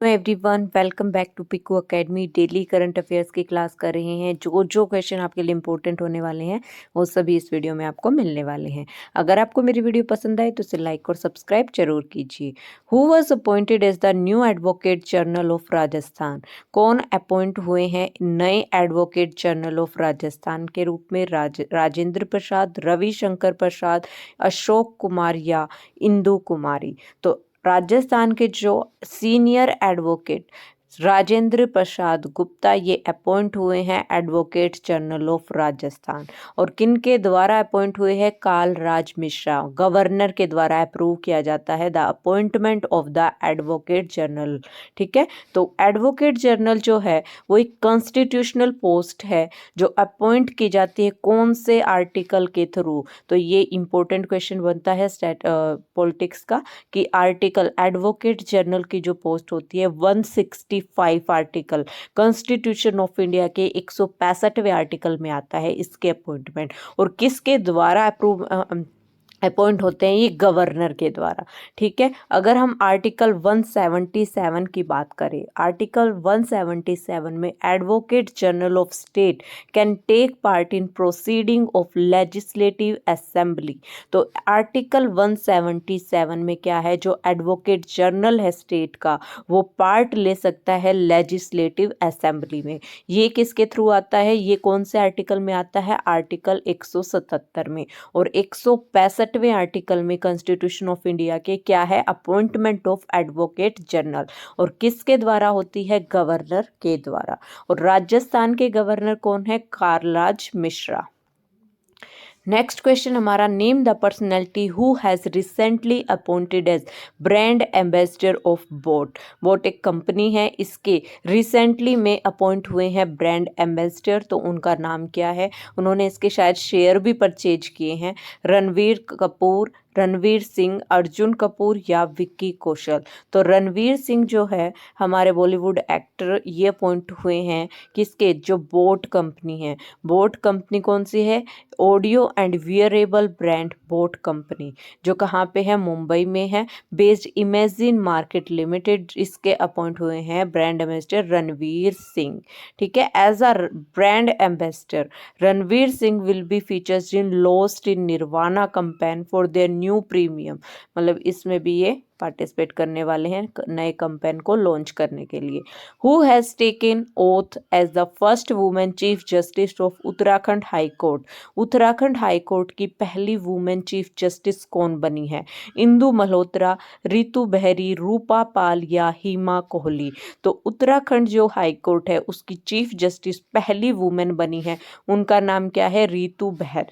Everyone, welcome back to Piku Academy. Daily current affairs की class कर रहे हैं। जो क्वेश्चन आपके लिए इंपॉर्टेंट होने वाले हैं वो सभी इस वीडियो में आपको मिलने वाले हैं। अगर आपको मेरी वीडियो पसंद आए तो इसे लाइक और सब्सक्राइब जरूर कीजिए। Who was appointed as the new advocate general of Rajasthan? कौन अपॉइंट हुए हैं नए एडवोकेट जनरल ऑफ राजस्थान के रूप में? राजेंद्र प्रसाद, रविशंकर प्रसाद, अशोक कुमार या इंदु कुमारी? तो राजस्थान के जो सीनियर एडवोकेट राजेंद्र प्रसाद गुप्ता ये अपॉइंट हुए हैं एडवोकेट जनरल ऑफ राजस्थान। और किन के द्वारा अपॉइंट हुए हैं? कालराज मिश्रा। गवर्नर के द्वारा अप्रूव किया जाता है the appointment of the advocate general. ठीक है, तो एडवोकेट जनरल जो है वो एक कॉन्स्टिट्यूशनल पोस्ट है जो अपॉइंट की जाती है कौन से आर्टिकल के थ्रू? तो ये इंपॉर्टेंट क्वेश्चन बनता है पॉलिटिक्स का कि आर्टिकल एडवोकेट जनरल की जो पोस्ट होती है 165 आर्टिकल कॉन्स्टिट्यूशन ऑफ इंडिया के 165वें आर्टिकल में आता है इसके अपॉइंटमेंट। और किसके द्वारा अप्रूव अपॉइंट होते हैं? ये गवर्नर के द्वारा। ठीक है, अगर हम आर्टिकल 177 की बात करें, आर्टिकल 177 में advocate general of state can take part in proceeding of legislative assembly. तो आर्टिकल 177 में क्या है? जो एडवोकेट जनरल है स्टेट का वो पार्ट ले सकता है लेजिस्लेटिव असेंबली में। ये किसके थ्रू आता है? ये कौन से आर्टिकल में आता है? आर्टिकल 177 में। और 165वें आर्टिकल में कॉन्स्टिट्यूशन ऑफ इंडिया के क्या है? Appointment of advocate general. और किसके द्वारा होती है? गवर्नर के द्वारा। और राजस्थान के गवर्नर कौन है? कालराज मिश्रा। नेक्स्ट क्वेश्चन हमारा, name the personality who has recently appointed as brand ambassador of boAt. BoAt एक कंपनी है, इसके रिसेंटली में अपॉइंट हुए हैं ब्रांड एम्बेसडर। तो उनका नाम क्या है? उन्होंने इसके शायद शेयर भी परचेज किए हैं। रणवीर कपूर, रणवीर सिंह, अर्जुन कपूर या विक्की कौशल? तो रणवीर सिंह जो है हमारे बॉलीवुड एक्टर, ये अपॉइंट हुए हैं किसके? जो बोट कंपनी है। बोट कंपनी कौन सी है? Audio and wearable brand boAt company, जो कहाँ पे है? मुंबई में है। बेस्ड इमेजिन मार्केट लिमिटेड, इसके अपॉइंट हुए हैं ब्रांड एम्बेसडर रणवीर सिंह। ठीक है, as a brand ambassador Ranveer Singh will be features in lost in nirvana campaign for their new premium. मतलब इसमें भी ये पार्टिसिपेट करने वाले हैं नए कैंपेन को लॉन्च करने के लिए। Who has taken oath as the first women chief justice of Uttarakhand high court? Uttarakhand high court की पहली वुमेन चीफ जस्टिस कौन बनी है? इंदु मल्होत्रा, रितु बहरी, रूपा पाल या हिमा कोहली? तो उत्तराखंड जो हाई कोर्ट है उसकी चीफ जस्टिस पहली वुमेन बनी है, उनका नाम क्या है? रितु बहर।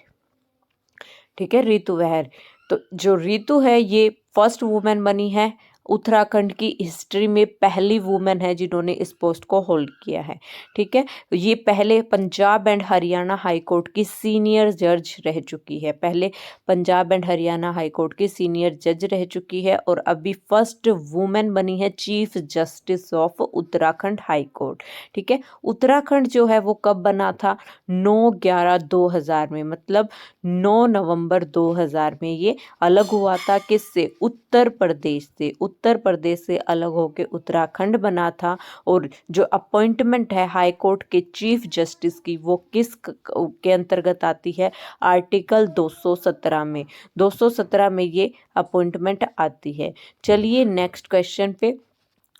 ठीक है, रितु बहर। तो जो रितु है ये फर्स्ट वुमेन बनी है, उत्तराखंड की हिस्ट्री में पहली वुमेन है जिन्होंने इस पोस्ट को होल्ड किया है। ठीक है, ये पहले Punjab and Haryana high court की सीनियर जज रह चुकी है। पहले Punjab and Haryana high court की सीनियर जज रह चुकी है और अभी फर्स्ट वुमेन बनी है chief justice of Uttarakhand high court. ठीक है, उत्तराखंड जो है वो कब बना था? 9/11/2000 में, मतलब 9 नवंबर 2000 में ये अलग हुआ था। किससे? उत्तर प्रदेश से। उत्तर प्रदेश से अलग होकर उत्तराखंड बना था। और जो अपॉइंटमेंट है हाई कोर्ट के चीफ जस्टिस की वो किस के अंतर्गत आती है? आर्टिकल 217 में। 217 में ये अपॉइंटमेंट आती है। चलिए नेक्स्ट क्वेश्चन पे।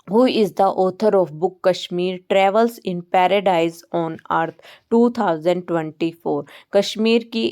Who is the author of book Kashmir travels in paradise on earth 2024? Kashmir की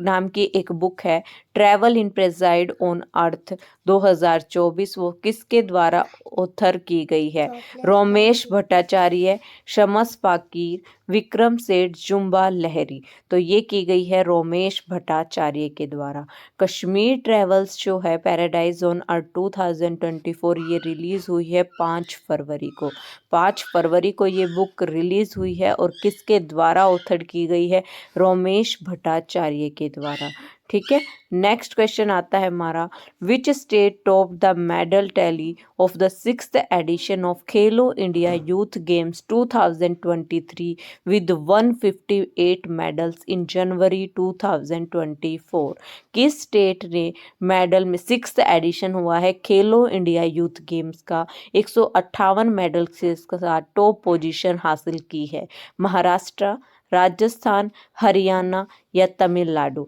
नाम की एक बुक है travel in preside on earth 2024, वो किसके द्वारा ऑथर की गई है? रोमेश भट्टाचार्य, शमस फाकीर, विक्रम सेठ, जुम्बा लहरी? तो ये की गई है रोमेश भट्टाचार्य के द्वारा। कश्मीर ट्रेवल्स जो है पैराडाइज ऑन अर्थ 2024 ये रिलीज़ हुई है 5 फरवरी को। 5 फरवरी को ये बुक रिलीज़ हुई है और किसके द्वारा ऑथर की गई है? रोमेश भट्टाचार्य के द्वारा। ठीक है। नेक्स्ट क्वेश्चन आता है हमारा, which state top the medal tally of the 6th edition of Khelo India youth games 2023 with 158 medals in January 2024। किस स्टेट ने मेडल में 6th एडिशन हुआ है खेलो इंडिया यूथ गेम्स का 158 मेडल से साथ टॉप पोजीशन हासिल की है? महाराष्ट्र, राजस्थान, हरियाणा या तमिलनाडु?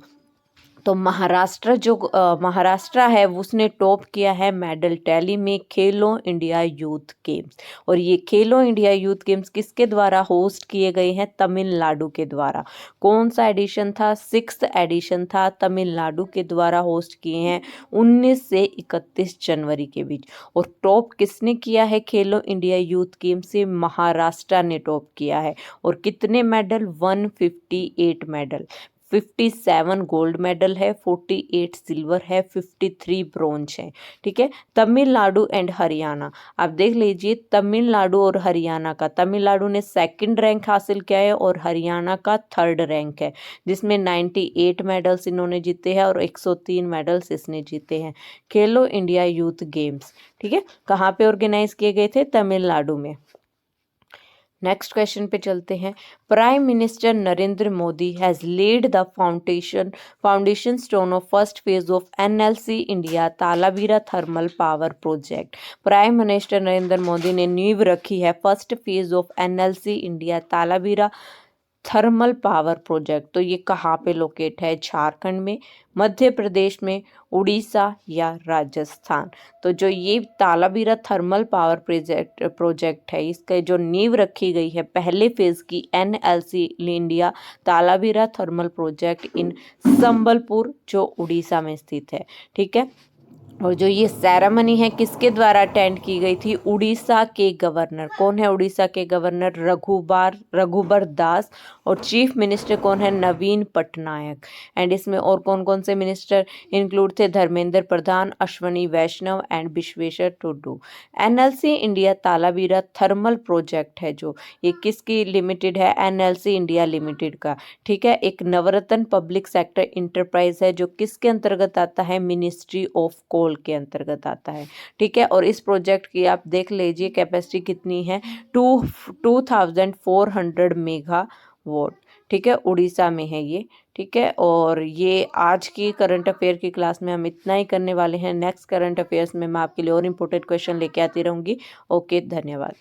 तो महाराष्ट्र है उसने टॉप किया है मेडल टैली में खेलो इंडिया यूथ गेम्स। और ये खेलो इंडिया यूथ गेम्स किसके द्वारा होस्ट किए गए हैं? तमिलनाडु के द्वारा। कौन सा एडिशन था? 6th एडिशन था, तमिलनाडु के द्वारा होस्ट किए हैं 19 से 31 जनवरी के बीच। और टॉप किसने किया है खेलो इंडिया यूथ गेम्स से? महाराष्ट्र ने टॉप किया है। और कितने मेडल? 158 मेडल। 57 गोल्ड मेडल है, 48 सिल्वर है, 53 ब्रोंज है। ठीक है। तमिलनाडु एंड हरियाणा, आप देख लीजिए तमिलनाडु और हरियाणा का, तमिलनाडु ने 2nd रैंक हासिल किया है और हरियाणा का 3rd रैंक है, जिसमें 98 मेडल्स इन्होंने जीते हैं और 103 मेडल्स इसने जीते हैं। खेलो इंडिया यूथ गेम्स, ठीक है, कहाँ पे ऑर्गेनाइज किए गए थे? तमिलनाडु में। नेक्स्ट क्वेश्चन पे चलते हैं। Prime minister Narendra Modi has lead the foundation stone of first phase of NLC India Talabira thermal power project. Prime minister Narendra Modi ने नींव रखी है first phase of NLC India Talabira thermal power project. तो ये कहाँ पे लोकेट है? झारखंड में, मध्य प्रदेश में, उड़ीसा या राजस्थान? तो जो ये तालाबीरा थर्मल पावर प्रोजेक्ट है, इसका जो नींव रखी गई है पहले फेज की NLC India Talabira thermal project in Sambalpur, जो उड़ीसा में स्थित है। ठीक है। और जो ये सेरेमनी है किसके द्वारा अटेंड की गई थी? उड़ीसा के गवर्नर, कौन है उड़ीसा के गवर्नर? रघुबर दास। और चीफ मिनिस्टर कौन है? नवीन पटनायक। एंड इसमें और कौन कौन से मिनिस्टर इंक्लूड थे? Dharmendra Pradhan, Ashwini Vaishnaw and Bishweswar Tudu. NLC India Talabira thermal project है जो, ये किसकी लिमिटेड है? एनएलसी इंडिया लिमिटेड का। ठीक है। एक नवरत्न पब्लिक सेक्टर इंटरप्राइज है जो किसके अंतर्गत आता है? मिनिस्ट्री ऑफ कोल के अंतर्गत आता है। ठीक है। और इस प्रोजेक्ट की आप देख लीजिए कैपेसिटी कितनी है? 2400 मेगावाट। ठीक है। उड़ीसा में है ये। ठीक है। और ये आज की करंट अफेयर की क्लास में हम इतना ही करने वाले हैं। नेक्स्ट करंट अफेयर्स में मैं आपके लिए और इम्पोर्टेंट क्वेश्चन लेके आती रहूंगी। ओके, धन्यवाद।